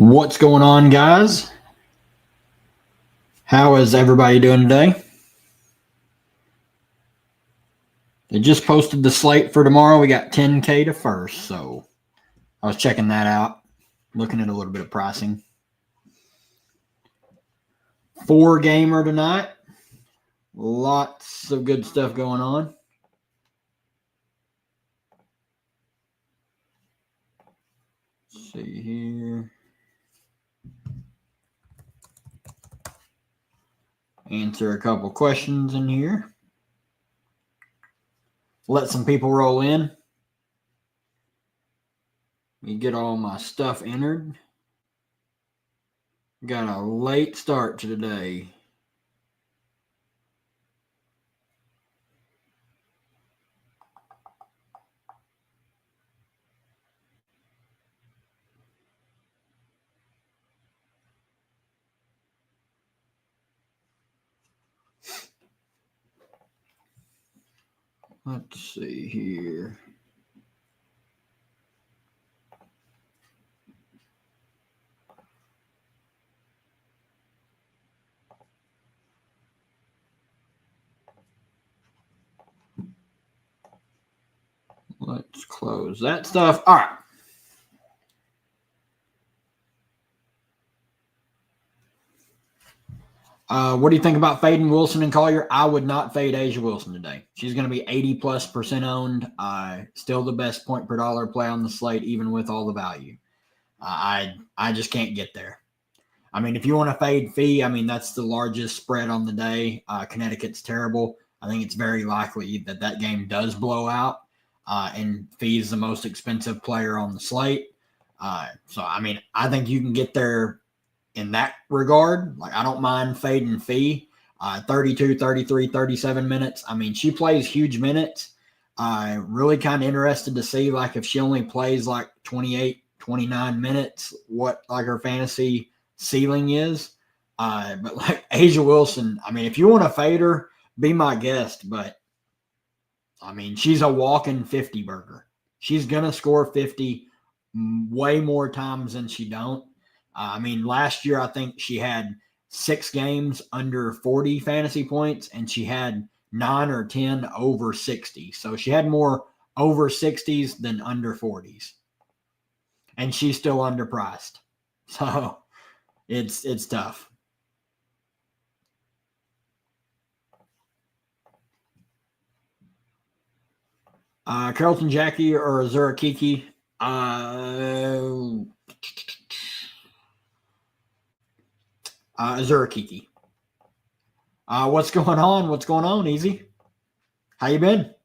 What's going on, guys? How is everybody doing today? They just posted the slate for tomorrow. We got 10K to first, so I was checking that out, looking at a little bit of pricing. 4-gamer tonight. Lots of good stuff going on. Let's see here. Answer a couple questions in here. Let some people roll in. Let me get all my stuff entered. Got a late start to today. Let's see here. Let's close that stuff. All right. What do you think about fading Wilson and Collier? I would not fade Asia Wilson today. She's going to be 80+% owned. Still the best point per dollar play on the slate, even with all the value. I just can't get there. I mean, if you want to fade Fee, I mean, that's the largest spread on the day. Connecticut's terrible. I think it's very likely that game does blow out. And Fee's the most expensive player on the slate. So, I mean, I think you can get there in that regard. Like, I don't mind fading Fee. 32, 33, 37 minutes. I mean, she plays huge minutes. Really kind of interested to see, like, if she only plays like 28, 29 minutes, what like her fantasy ceiling is. But like Asia Wilson, I mean, if you want to fade her, be my guest. But I mean, she's a walking 50 burger. She's going to score 50 way more times than she don't. I mean, last year, I think she had 6 games under 40 fantasy points, and she had 9 or 10 over 60. So she had more over 60s than under 40s. And she's still underpriced. So it's tough. Carlton Jackie or Azura Kiki? Azura Kiki. What's going on? What's going on, Easy? How you been?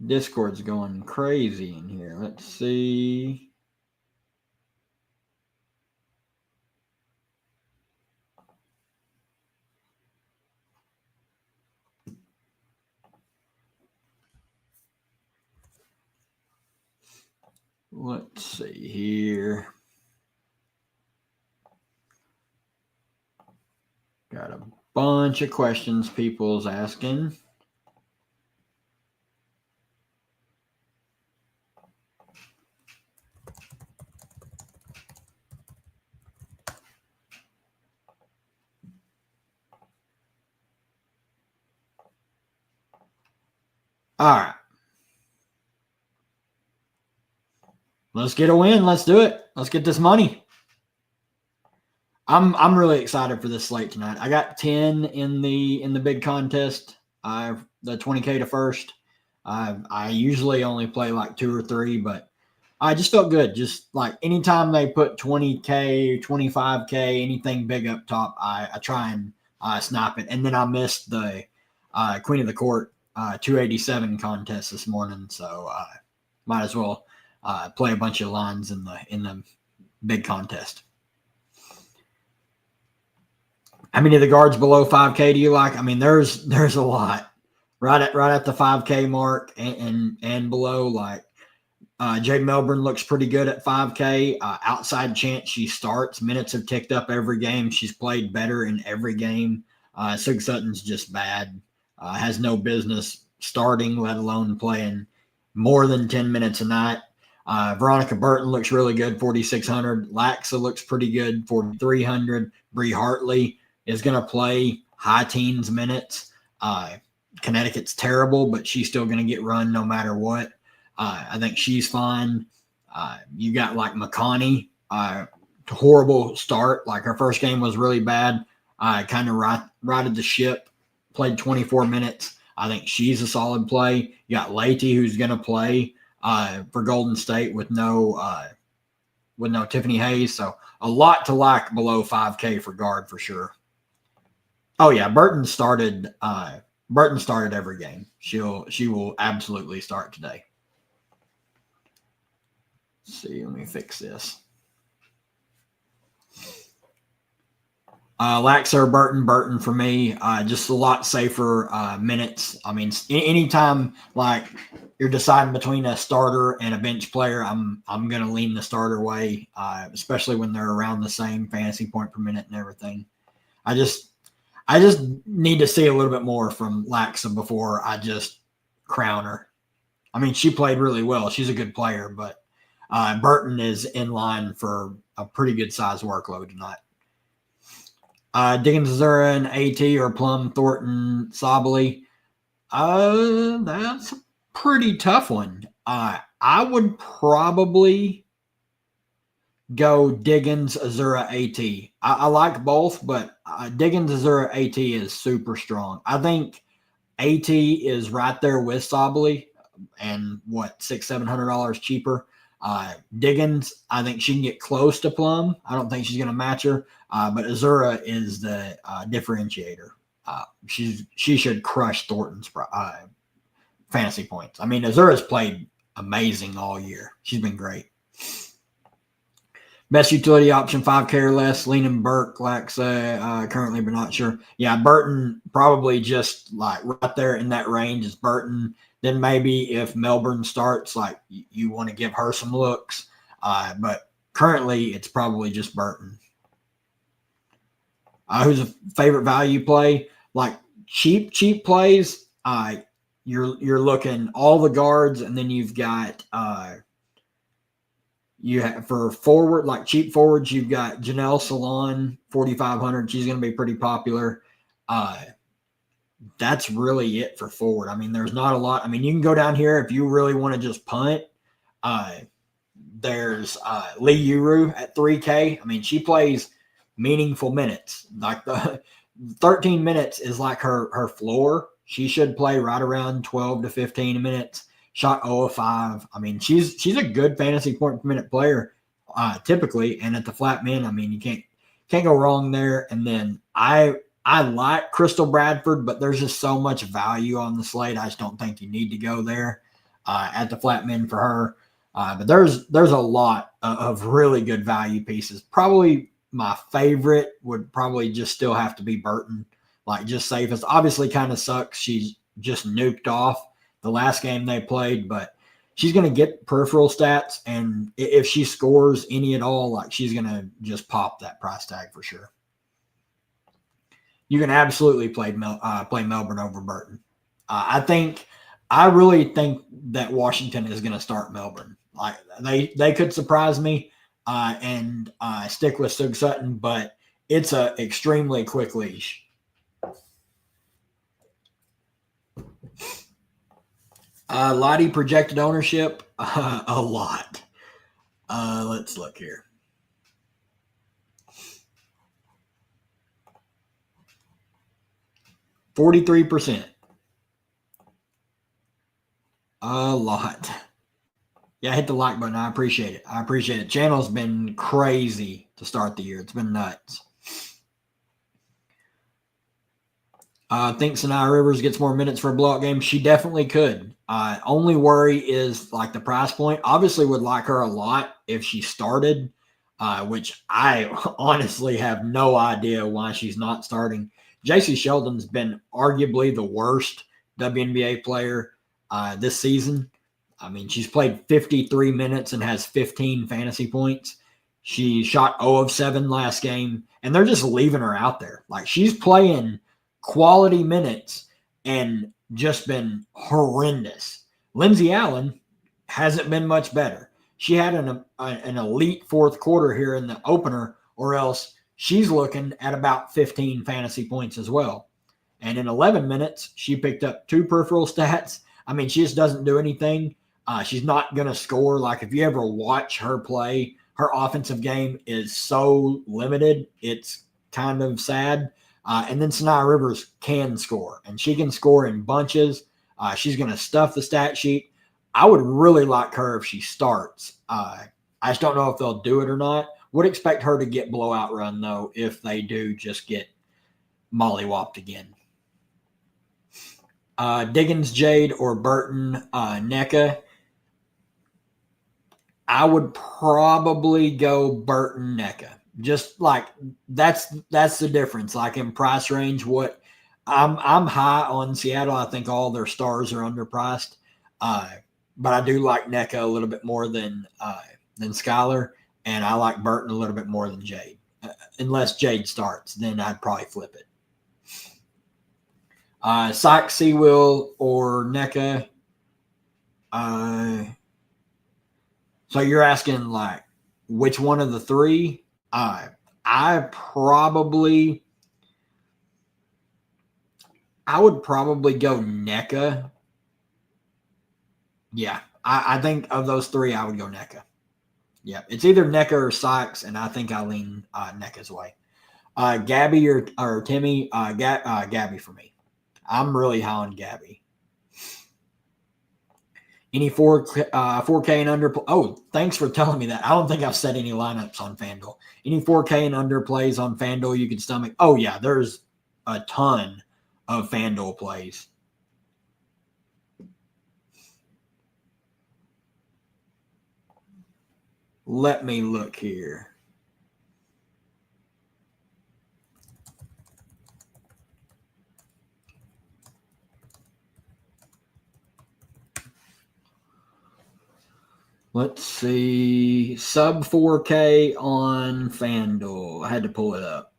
Discord's going crazy in here. Let's see. Let's see here. Got a bunch of questions people's asking. All right. Let's get a win. Let's do it. Let's get this money. I'm really excited for this slate tonight. I got 10 in the big contest. The 20K to first. I usually only play like 2 or 3, but I just felt good. Just like anytime they put 20K, 25K, anything big up top, I try and snap it. And then I missed the Queen of the Court 287 contest this morning, so might as well play a bunch of lines in the big contest. How many of the guards below 5K do you like? I mean, there's a lot right at the 5K mark and below. Like Jade Melbourne looks pretty good at 5K. Outside chance she starts. Minutes have ticked up every game. She's played better in every game. Sig Sutton's just bad. Has no business starting, let alone playing more than 10 minutes a night. Veronica Burton looks really good, 4,600. Laxa looks pretty good, 4,300. Bree Hartley is going to play high teens minutes. Connecticut's terrible, but she's still going to get run no matter what. I think she's fine. You got like McConney, horrible start. Like her first game was really bad. Kind of righted the ship, played 24 minutes. I think she's a solid play. You got Leite, who's going to play for Golden State with no Tiffany Hayes. So a lot to like below 5K for guard for sure. Oh yeah, Burton started every game. She will absolutely start today. Let's see, let me fix this. Laxa or Burton for me. Just a lot safer minutes. I mean, anytime like you're deciding between a starter and a bench player, I'm going to lean the starter way, especially when they're around the same fantasy point per minute and everything. I just need to see a little bit more from Laxa before I just crown her. I mean, she played really well. She's a good player, but Burton is in line for a pretty good size workload tonight. Diggins, Azura, and AT or Plum, Thornton, Sabali. That's a pretty tough one. I would probably go Diggins, Azura, AT. I like both, but Diggins, Azura, AT is super strong. I think AT is right there with Sabali and $600-700 cheaper. Diggins, I think she can get close to Plum. I don't think she's going to match her, but Azura is the differentiator. She should crush Thornton's fantasy points. I mean, Azura's played amazing all year. She's been great. Best utility option, 5K or less. Leaning Burke, Laxa, currently, but not sure. Yeah, Burton probably just like right there in that range is Burton. Then maybe if Melbourne starts, like you want to give her some looks. But currently, it's probably just Burton. Who's a favorite value play? Like cheap plays, you're looking all the guards, and then you've got you have for forward, like cheap forwards, you've got Janelle Salon, 4,500. She's going to be pretty popular. That's really it for forward. I mean, there's not a lot. I mean, you can go down here if you really want to just punt. There's Lee Uru at 3K. I mean, she plays meaningful minutes. Like the 13 minutes is like her floor. She should play right around 12 to 15 minutes. Shot 0 of 5. I mean, she's a good fantasy point per minute player typically. And at the flat min, I mean, you can't go wrong there. And then I like Crystal Bradford, but there's just so much value on the slate. I just don't think you need to go there at the flat min for her. But there's a lot of really good value pieces. Probably my favorite would probably just still have to be Burton, like just safest. Obviously kind of sucks. She's just nuked off the last game they played, but she's going to get peripheral stats. And if she scores any at all, like she's going to just pop that price tag for sure. You can absolutely play Melbourne over Burton. I really think that Washington is going to start Melbourne. Like they could surprise me and stick with Sug Sutton, but it's a extremely quick leash. Lottie projected ownership, a lot. Let's look here. %43. A lot. Yeah, hit the like button. I appreciate it. Channel's been crazy to start the year. It's been nuts. Think Sanaa Rivers gets more minutes for a blowout game. She definitely could. Only worry is like the price point. Obviously would like her a lot if she started, which I honestly have no idea why she's not starting. JC Sheldon's been arguably the worst WNBA player this season. I mean, she's played 53 minutes and has 15 fantasy points. She shot 0 of 7 last game, and they're just leaving her out there. Like, she's playing quality minutes and just been horrendous. Lindsey Allen, hasn't been much better. She had an elite fourth quarter here in the opener, or else she's looking at about 15 fantasy points as well. And in 11 minutes, she picked up 2 peripheral stats. I mean, she just doesn't do anything. She's not going to score. Like, if you ever watch her play, her offensive game is so limited. It's kind of sad. And then Sanaya Rivers can score, and she can score in bunches. She's going to stuff the stat sheet. I would really like her if she starts. I just don't know if they'll do it or not. Would expect her to get blowout run, though, if they do just get mollywopped again. Diggins, Jade, or Burton, NECA. I would probably go Burton, NECA. Just like that's the difference. Like in price range, what I'm high on Seattle. I think all their stars are underpriced. But I do like NECA a little bit more than Skylar, and I like Burton a little bit more than Jade. Unless Jade starts, then I'd probably flip it. Sykes, Seawill, or NECA. So you're asking like which one of the 3? I would probably go NECA. Yeah, I think of those 3, I would go NECA. Yeah, it's either NECA or Sykes, and I think I lean NECA's way. Gabby or Timmy, Gabby for me. I'm really high on Gabby. Any 4K and under? Oh, thanks for telling me that. I don't think I've set any lineups on FanDuel. Any 4K and under plays on FanDuel you can stomach? Oh, yeah, there's a ton of FanDuel plays. Let me look here. Let's see. Sub 4K on FanDuel. I had to pull it up.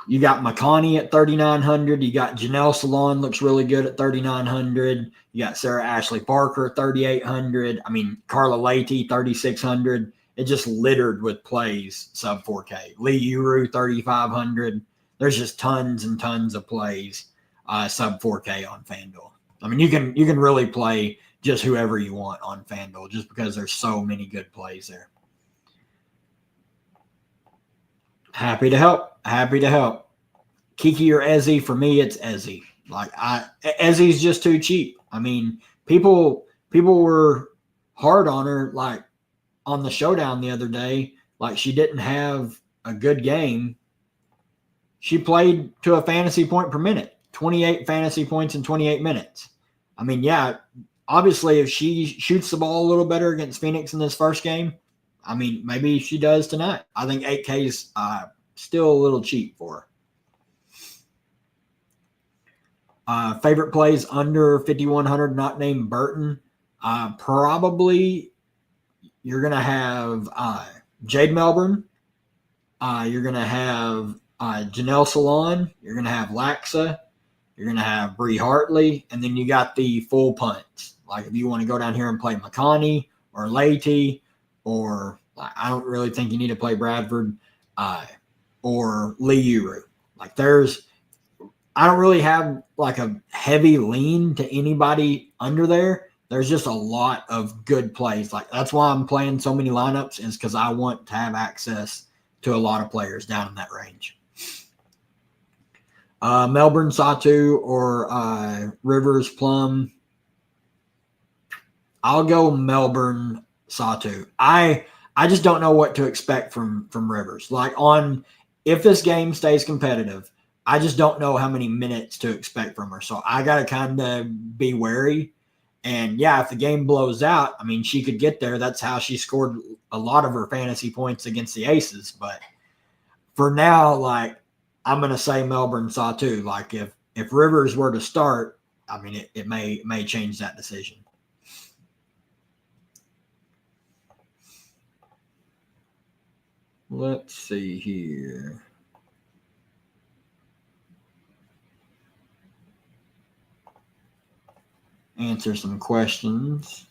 You got McConney at 3,900. You got Janelle Salon, looks really good at 3,900. You got Sarah Ashley Parker at 3,800. I mean, Carla Leahy, 3,600. It just littered with plays sub 4K. Lee Uru, 3,500. There's just tons and tons of plays sub 4K on FanDuel. I mean, you can really play just whoever you want on FanDuel just because there's so many good plays there. Happy to help. Kiki or Ezzy, for me, it's Ezzy. Like Ezzy's just too cheap. I mean, people were hard on her, like on the showdown the other day. Like she didn't have a good game. She played to a fantasy point per minute, 28 fantasy points in 28 minutes. I mean, yeah, obviously if she shoots the ball a little better against Phoenix in this first game, I mean, maybe she does tonight. I think 8K is still a little cheap for her. Favorite plays under 5,100, not named Burton. Probably you're going to have Jade Melbourne. You're going to have Janelle Salon. You're going to have Laxa. You're going to have Bree Hartley. And then you got the full punts. Like if you want to go down here and play McConney or Leahy, or I don't really think you need to play Bradford or Lee Uru. Like I don't really have like a heavy lean to anybody under there. There's just a lot of good plays. Like that's why I'm playing so many lineups, is because I want to have access to a lot of players down in that range. Melbourne Satu or Rivers Plum. I'll go Melbourne Satu. I just don't know what to expect from Rivers. Like if this game stays competitive, I just don't know how many minutes to expect from her. So I got to kind of be wary. And yeah, if the game blows out, I mean, she could get there. That's how she scored a lot of her fantasy points against the Aces. But for now, like I'm going to say Melbourne Satu. Like if Rivers were to start, I mean, it may change that decision. Let's see here. answer some questions.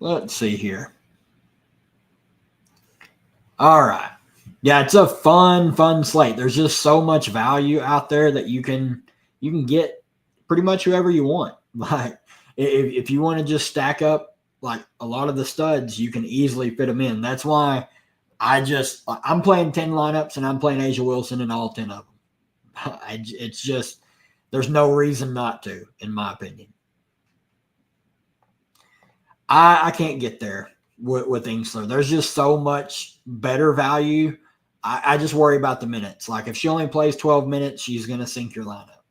Let's see here. All right. Yeah, it's a fun slate. There's just so much value out there that you can get pretty much whoever you want. Like if you want to just stack up like a lot of the studs, you can easily fit them in. That's why I'm playing 10 lineups and I'm playing Asia Wilson in all 10 of them. It's just there's no reason not to, in my opinion. I can't get there with Ingsler. There's just so much better value. I just worry about the minutes. Like if she only plays 12 minutes, she's going to sink your lineup.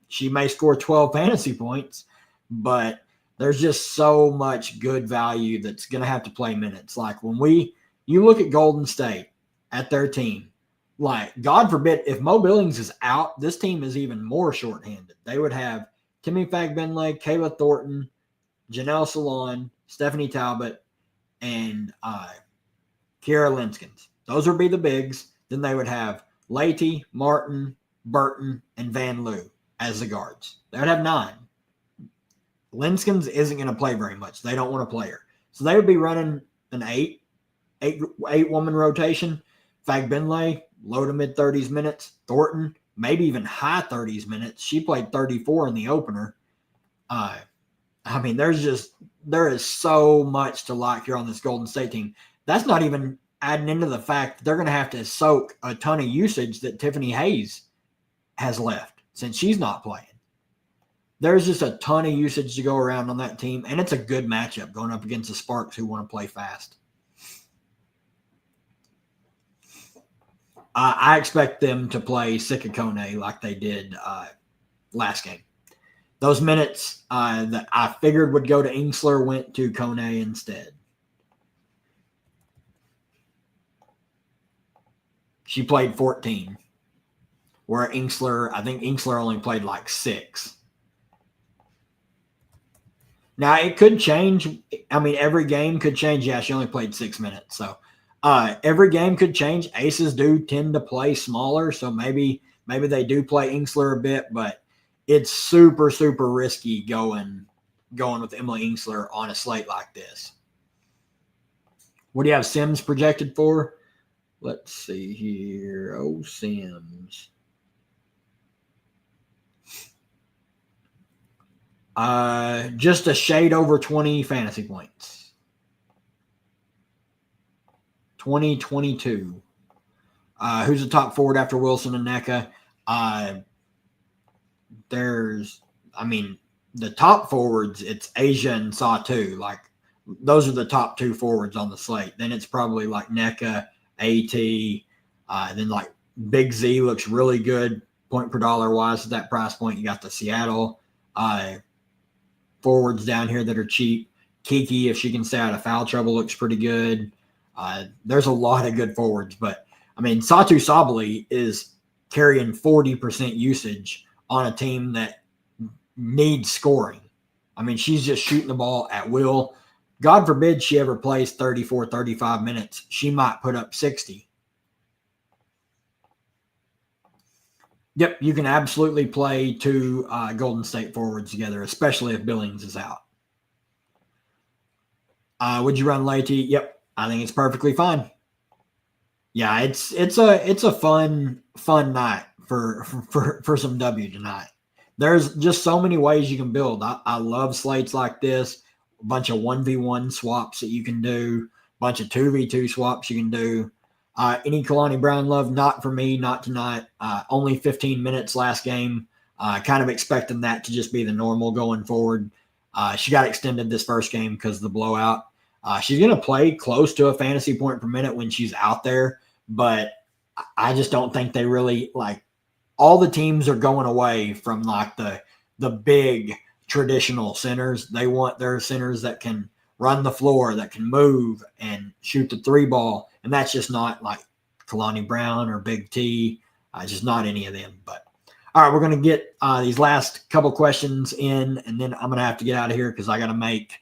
She may score 12 fantasy points, but there's just so much good value that's going to have to play minutes. Like you look at Golden State at their team, like God forbid if Mo Billings is out, this team is even more shorthanded. They would have Timmy Fagbenle, Kayla Thornton, Janelle Salon, Stephanie Talbot, and Kiera Linskins. Those would be the bigs. Then they would have Leite, Martin, Burton, and Van Loo as the guards. They would have 9. Linskins isn't going to play very much. They don't want to play her. So they would be running an 8-woman rotation. Fagbenle, low to mid 30s minutes. Thornton, maybe even high 30s minutes. She played 34 in the opener. I mean, there is so much to like here on this Golden State team. That's not even adding into the fact that they're going to have to soak a ton of usage that Tiffany Hayes has left since she's not playing. There's just a ton of usage to go around on that team, and it's a good matchup going up against the Sparks who want to play fast. I expect them to play Sika Kone like they did last game. Those minutes that I figured would go to Ingsler went to Kone instead. She played 14, where I think Ingsler only played like 6. Now, it could change. I mean, every game could change. Yeah, she only played 6 minutes. So every game could change. Aces do tend to play smaller, so maybe they do play Ingsler a bit, but it's super, super risky going with Emily Ingsler on a slate like this. What do you have Sims projected for? Let's see here. Oh, Sims. Just a shade over 20 fantasy points. 2022. Who's the top forward after Wilson and NECA? The top forwards, it's Asia and Satu. Like, those are the top 2 forwards on the slate. Then it's probably like NECA, AT. Then like Big Z looks really good point per dollar wise at that price point. You got the Seattle forwards down here that are cheap. Kiki, if she can stay out of foul trouble, looks pretty good. There's a lot of good forwards, but I mean, Satu Sabali is carrying 40% usage on a team that needs scoring. I mean, she's just shooting the ball at will. God forbid she ever plays 34, 35 minutes. She might put up 60. Yep, you can absolutely play 2 Golden State forwards together, especially if Billings is out. Would you run Leite? Yep, I think it's perfectly fine. Yeah, it's a fun night for some W tonight. There's just so many ways you can build. I love slates like this. A bunch of 1v1 swaps that you can do. A bunch of 2v2 swaps you can do. Any Kalani Brown love? Not for me, not tonight. Only 15 minutes last game. Kind of expecting that to just be the normal going forward. She got extended this first game because of the blowout. She's going to play close to a fantasy point per minute when she's out there, but I just don't think they really like all the teams are going away from like the big traditional centers. They want their centers that can run the floor, that can move and shoot the three ball. And that's just not like Kalani Brown or Big T. Just not any of them. But all right, we're going to get these last couple questions in, and then I'm going to have to get out of here because I got to make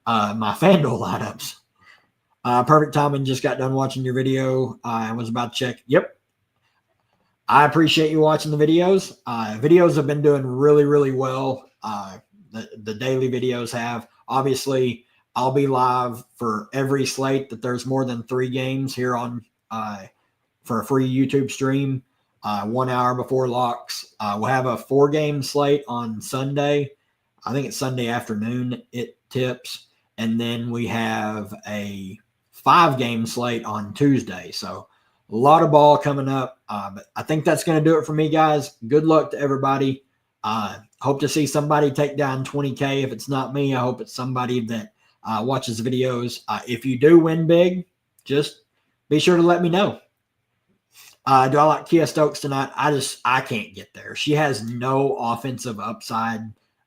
my FanDuel lineups. Perfect timing. Just got done watching your video. I was about to check. Yep. I appreciate you watching the videos. Videos have been doing really, really well. The daily videos have. Obviously, I'll be live for every slate that there's more than 3 games here on for a free YouTube stream. 1 hour before locks. We'll have a 4-game slate on Sunday. I think it's Sunday afternoon it tips. And then we have a 5-game slate on Tuesday. So a lot of ball coming up. But I think that's going to do it for me, guys. Good luck to everybody. Hope to see somebody take down 20K. If it's not me, I hope it's somebody that watches videos. If you do win big, just be sure to let me know. Do I like Kia Stokes tonight? I can't get there. She has no offensive upside.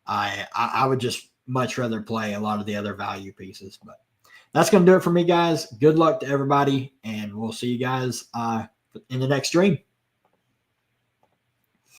I would just much rather play a lot of the other value pieces. But that's going to do it for me, guys. Good luck to everybody, and we'll see you guys in the next stream.